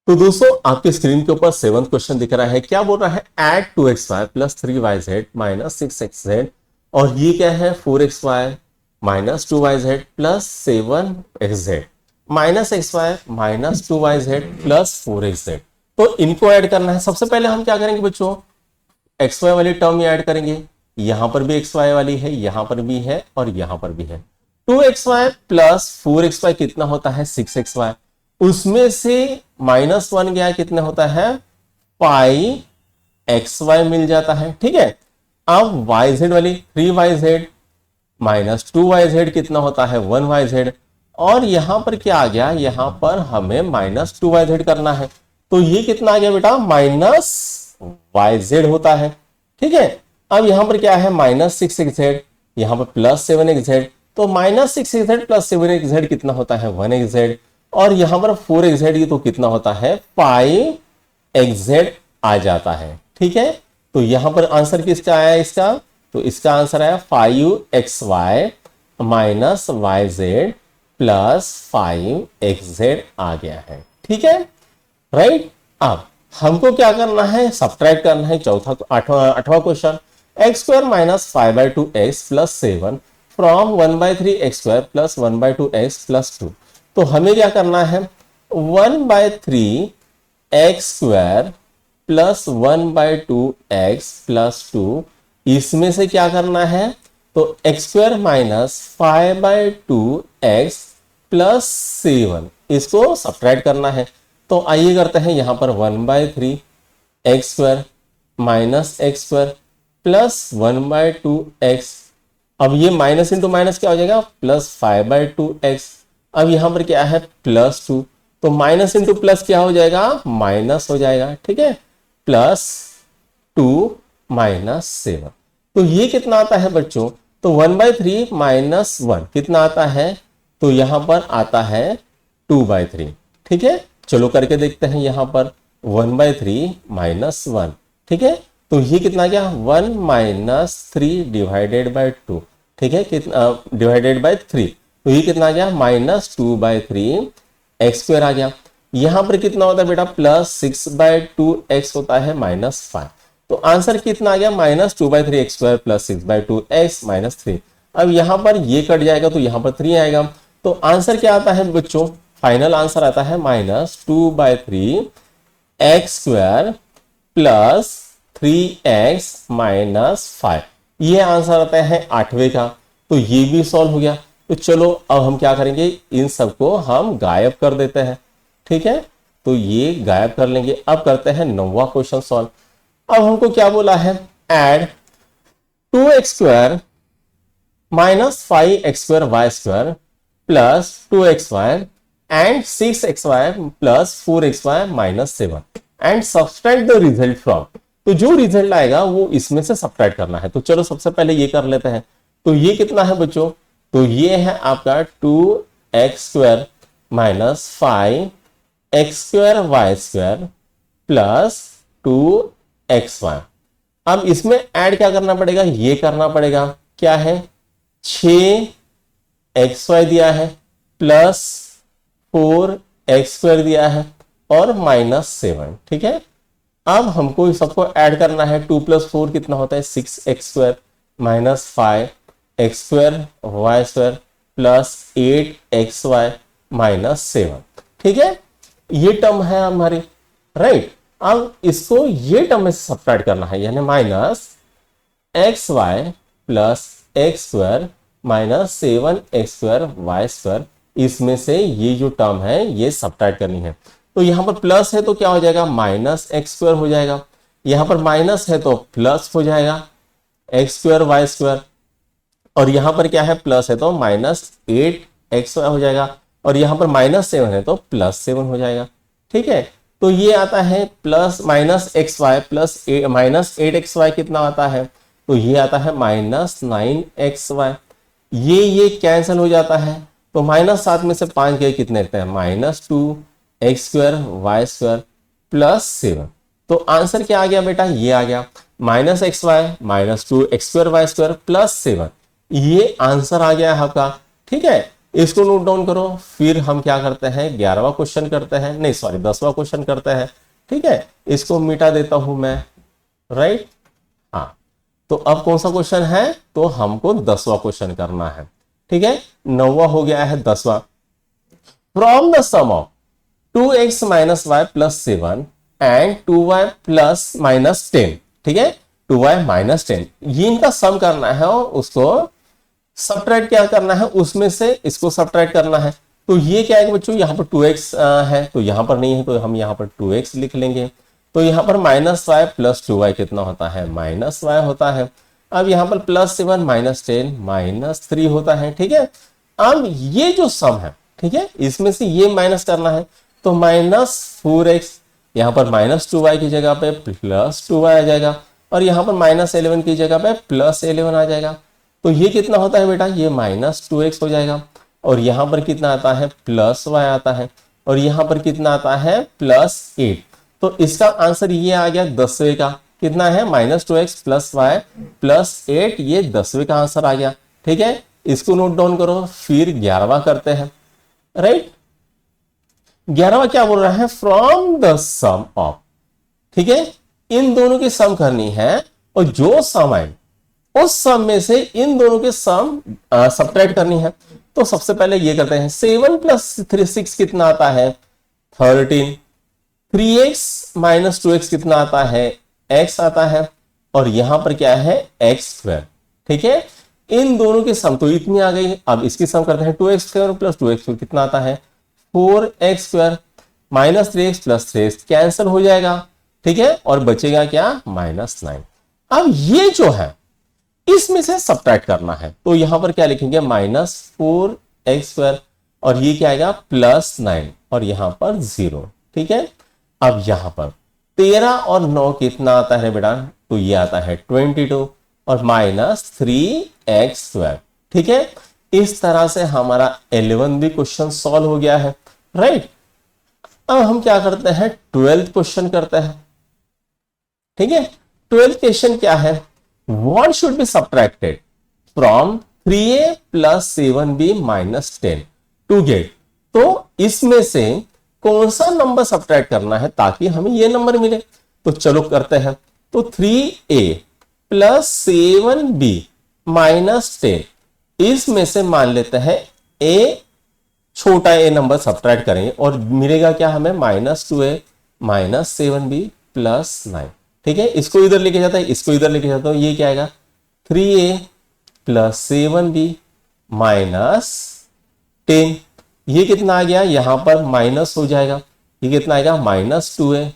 तो दोस्तों आपके स्क्रीन के ऊपर 7th क्वेश्चन दिख रहा है। क्या बोल रहा है? Add 2xy plus 3yz minus 6xz और ये क्या है? 4xy minus 2yz plus 7xz minus xy minus 2yz plus 4xz। तो इनको ऐड करना है। सबसे पहले हम क्या करेंगे बच्चों? xy वाली टर्म ऐड करेंगे। यहां पर भी xy वाली है, यहां पर भी है और यहां पर भी है। 2xy प्लस 4xy कितना होता है? 6xy। उसमें से -1 गया, कितने होता है? पाई xy मिल जाता है। ठीक है, अब yz वाली 3yz माइनस 2yz कितना होता है? 1yz। और यहां पर क्या आ गया? यहां पर हमें माइनस 2yz करना है, तो ये कितना आ गया बेटा? माइनस yz होता है। ठीक है, अब यहां पर क्या है? माइनस 6xz, यहां पर प्लस 7xz, तो माइनस 6xz प्लस 7xz कितना होता है? 1xz। और यहां पर 4xz, ये तो कितना होता है? पाई xz आ जाता है। ठीक है, तो यहां पर आंसर किसका आया इसका? तो इसका आंसर आया 5xy minus yz plus 5xz आ गया है। ठीक है, राइट। अब हमको क्या करना है? सब्ट्रैक्ट करना है। चौथा आठवां question, x square minus 5/2x plus 7 from 1/3x² plus 1/2x plus 2। तो हमें क्या करना है? 1/3x² प्लस 1/2x प्लस 2, इसमें से क्या करना है? तो x² माइनस 5/2x प्लस 7, इसको सब्ट्रैक्ट करना है। तो आइए करते हैं। यहां पर 1/3x² minus x² plus 1/2x। अब ये माइनस इंटू माइनस क्या हो जाएगा? Plus 5/2x। अब यहां पर क्या है? प्लस 2, तो माइनस इंटू प्लस क्या हो जाएगा? माइनस हो जाएगा। ठीक है, प्लस 2 माइनस 7। तो ये कितना आता है बच्चों? तो 1/3 माइनस 1 कितना आता है? तो यहां पर आता है 2/3। ठीक है, चलो करके देखते हैं। यहां पर 1/3 माइनस 1, ठीक है, तो ये कितना गया? 1 माइनस 3 डिवाइडेड बाई 2। ठीक है, कितना डिवाइडेड बाई 3, तो ये कितना आ गया? माइनस 2/3 x² आ गया। यहां पर कितना होता है बेटा? प्लस 6/2x होता है माइनस 5। तो आंसर कितना आ गया? Minus 2/3 x² plus 6/2x minus 3। अब यहां पर ये कट जाएगा तो यहां पर 3 आएगा। तो आंसर क्या आता है बच्चों? फाइनल आंसर आता है minus 2/3 x² plus 3x minus 5। ये आंसर आता है 8वें का। तो ये भी सॉल्व हो गया। तो चलो अब हम क्या करेंगे? इन सबको हम गायब कर देते हैं। ठीक है, तो ये गायब कर लेंगे। अब करते हैं 9वां क्वेश्चन सॉल्व। अब हमको क्या बोला है? Add 2x² minus 5x² plus 2xy and 6xy plus 4xy minus 7 and subtract the result from. तो जो रिजल्ट आएगा वो इसमें से सब्ट्रैक्ट करना है। तो चलो सबसे पहले ये कर लेते हैं। तो ये कितना है बच्चों? तो ये है आपका 2x² minus 5x² plus 2xy। अब इसमें ऐड क्या करना पड़ेगा? ये करना पड़ेगा। क्या है? 6xy दिया है प्लस 4x² दिया है और माइनस 7। ठीक है, अब हमको सबको ऐड करना है। 2 प्लस 4 कितना होता है? 6x² minus 5x² y² plus 8xy minus 7। ठीक है, ये टर्म है हमारी, राइट। अब इसको ये टर्म में सब्ट्रैक्ट करना है, यानी minus xy plus x² minus 7x² y²। इसमें से ये जो टर्म है ये सब्ट्रैक्ट करनी है। तो यहां पर प्लस है तो क्या हो जाएगा? माइनस x² हो जाएगा। यहां पर माइनस है तो प्लस हो जाएगा x² y²। और यहां पर क्या है? प्लस है तो माइनस 8xy हो जाएगा। और यहां पर माइनस 7 है तो प्लस 7 हो जाएगा। ठीक है, तो ये आता है plus minus xy plus minus 8xy कितना आता है? तो ये आता है माइनस 9xy। ये कैंसिल हो जाता है। तो माइनस 7 में से 5 गए, कितने रहते हैं? Minus 2x² y² plus 7। तो आंसर क्या आ गया बेटा? ये आ गया minus xy minus 2x² y² plus 7। ये आंसर आ गया है आपका। ठीक है, इसको नोट डाउन करो। फिर हम क्या करते हैं, 11वां क्वेश्चन करते हैं, नहीं सॉरी 10वां क्वेश्चन करते हैं। ठीक है, इसको मिटा देता हूं मैं, राइट। हाँ, तो अब कौन सा क्वेश्चन है, तो हमको 10वां क्वेश्चन करना है। ठीक है, 9वां हो गया है, 10वां। From the sum of 2x minus y plus 7 and 2y plus minus 10, ठीक है, 2y माइनस 10, ये इनका सम करना है और उसको सब्ट्रैक्ट क्या करना है, उसमें से इसको सब्ट्रैक्ट करना है। तो ये क्या है कि बच्चों, यहाँ पर 2x है तो यहाँ पर नहीं है, तो हम यहाँ पर 2x लिख लेंगे। तो यहाँ पर माइनस वाई प्लस 2y कितना होता है, माइनस वाई होता है। अब यहाँ पर प्लस 7 माइनस 10 माइनस 3 होता है। ठीक है, अब ये जो सम है, ठीक है, इसमें से ये माइनस करना है, तो माइनस 4x, यहाँ पर माइनस 2y की जगह पे प्लस 2y आ जाएगा, और यहाँ पर माइनस 11 की जगह पे प्लस 11 आ जाएगा। तो ये कितना होता है बेटा, ये माइनस 2x हो जाएगा, और यहाँ पर कितना आता है, प्लस y आता है, और यहाँ पर कितना आता है, प्लस 8। तो इसका आंसर ये आ गया 10वें का, कितना है, minus 2x plus Y plus 8, ये 10वें का आंसर आ गया। ठीक है, इसको नोट डाउन करो। फिर 11वां करते हैं, राइट। 11वां क्या बोल रहा है, फ्रॉम द सम ऑफ, ठीक है, इन दोनों की सम करनी है, और जो सम है उस सम में से इन दोनों के सम सब्ट्रैक्ट करनी है। तो सबसे पहले ये करते हैं, 7 प्लस 6 कितना आता है, 13, 3x माइनस 2x कितना आता है, x आता है, और यहां पर क्या है, x²। ठीक है, इन दोनों की सम तो इतनी आ गई। अब इसकी सम करते हैं, 2x² प्लस 2x कितना आता है, 4x² minus 3x plus 3x cancel हो जाएगा। ठीक है, और बचेगा क्या, -9। अब ये जो है इसमें से सब्ट्रैक्ट करना है, तो यहां पर क्या लिखेंगे, -4x², और ये क्या आएगा, +9, और यहां पर 0। ठीक है, अब यहां पर 13 और 9 कितना आता है बेटा, तो ये आता है 22, और -3x²। ठीक है, इस तरह से हमारा 11 भी क्वेश्चन सॉल्व हो गया है, राइट। अब हम क्या करते हैं, 12th क्वेश्चन करते हैं। ठीक है, 12th क्वेश्चन क्या है, what should be subtracted from 3a plus 7b minus 10 to get, तो इसमें से कौन सा नंबर सब्ट्रैक्ट करना है ताकि हमें ये नंबर मिले। तो चलो करते हैं, तो 3a प्लस 7b माइनस 10, इसमें से मान लेते हैं a, छोटा a नंबर सब्ट्रैक्ट करेंगे, और मिलेगा क्या हमें, -2a माइनस 7b प्लस 9। ठीक है, इसको इधर लेके जाता है, इसको इधर लेके जाता हूं, ये क्या आएगा, 3a प्लस 7b माइनस 10, ये कितना आ गया, यहां पर माइनस हो जाएगा, ये कितना आएगा, -2a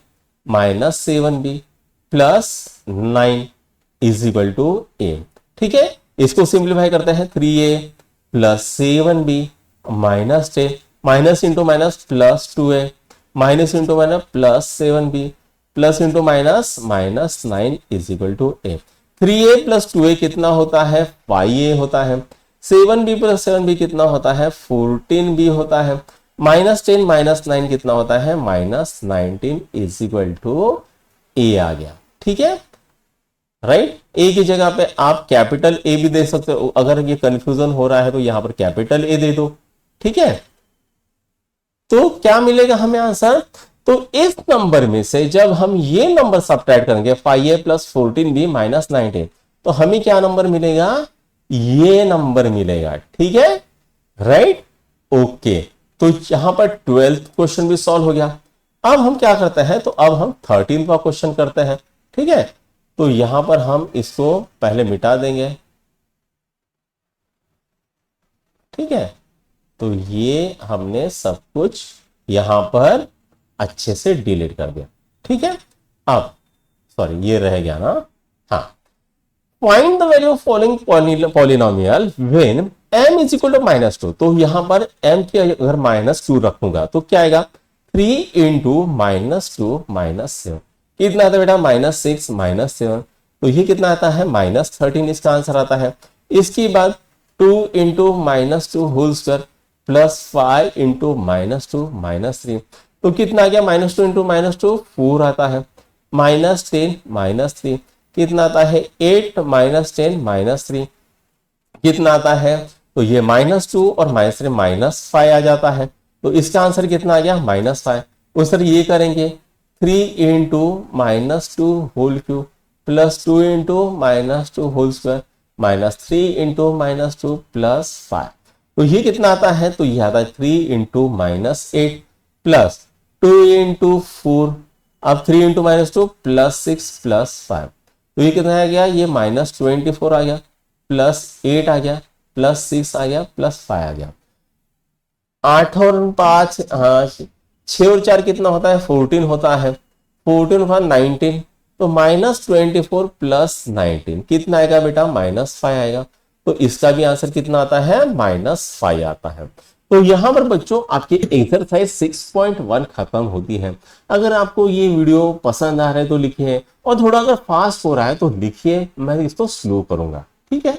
minus 7b plus 9 is equal to a। ठीक है, इसको सिंप्लीफाई करते हैं, 3a plus 7b minus 10, minus into minus plus 2a, minus into minus plus 7b plus into minus -9 is equal to a। 3a plus 2a कितना होता है, 5a होता है। 7b प्लस 7b कितना होता है, 14b होता है। -10 माइनस 9 कितना होता है, -19 इज इक्वल टू a आ गया। ठीक है, राइट। a की जगह पे आप कैपिटल A भी दे सकते हो, अगर ये कंफ्यूजन हो रहा है तो यहां पर कैपिटल A दे दो। ठीक है, तो क्या मिलेगा हमें आंसर, तो इस नंबर में से जब हम ये नंबर सब्ट्रैक्ट करेंगे 5a प्लस 14b माइनस 19, तो हमें क्या नंबर मिलेगा, ये नंबर मिलेगा। ठीक है, राइट, ओके। तो यहां पर 12th क्वेश्चन भी सॉल्व हो गया। अब हम क्या करते हैं, तो अब हम 13वां क्वेश्चन करते हैं। ठीक है, तो यहां पर हम इसको पहले मिटा देंगे। ठीक है, तो ये हमने सब कुछ यहां पर अच्छे से डिलीट कर दिया। ठीक है, अब सॉरी ये रह गया ना, हाँ, find the value of following polynomial when m is equal to -2। तो यहां पर m की अगर -2 रखूंगा तो क्या आएगा, 3 इंटू -2 -7 कितना आता है बेटा, -6 -7, तो ये कितना आता है, -13 इसका आंसर आता है। इसके बाद 2 into -2 whole square plus 5 into -2 -3, तो कितना आ गया, -2 इंटू -2 4 आता है, -10 -3 कितना आता है, 8 -10 -3 कितना आता है, तो ये -2 और -3 -5 आ जाता है। तो इसका आंसर कितना आ गया? -5। उस तरह ये करेंगे 3 into -2 whole cube plus 2 into -2 whole square minus 3 into -2 plus 5। तो ये कितना आता है? तो ये आता है 3 इंटू -8 प्लस 2 इंटू 4, अब 3 इंटू -2 प्लस 6 प्लस 5। तो ये कितना आ गया? ये -24 आ गया प्लस 8 आ गया प्लस 6 आ गया प्लस 5 आ गया। 8 और 5, हाँ 6 और 4 कितना होता है? 14 होता है। 14 का 19, तो -24 प्लस 19 कितना आएगा बेटा? -5 आएगा। तो इसका भी आंसर कितना आता है? -5 आता है। तो यहां पर बच्चों आपकी एक्सरसाइज 6.1 खत्म होती है। अगर आपको ये वीडियो पसंद आ रहा है तो लिखिए, और थोड़ा अगर फास्ट हो रहा है तो लिखिए, मैं इसको स्लो करूंगा। ठीक है।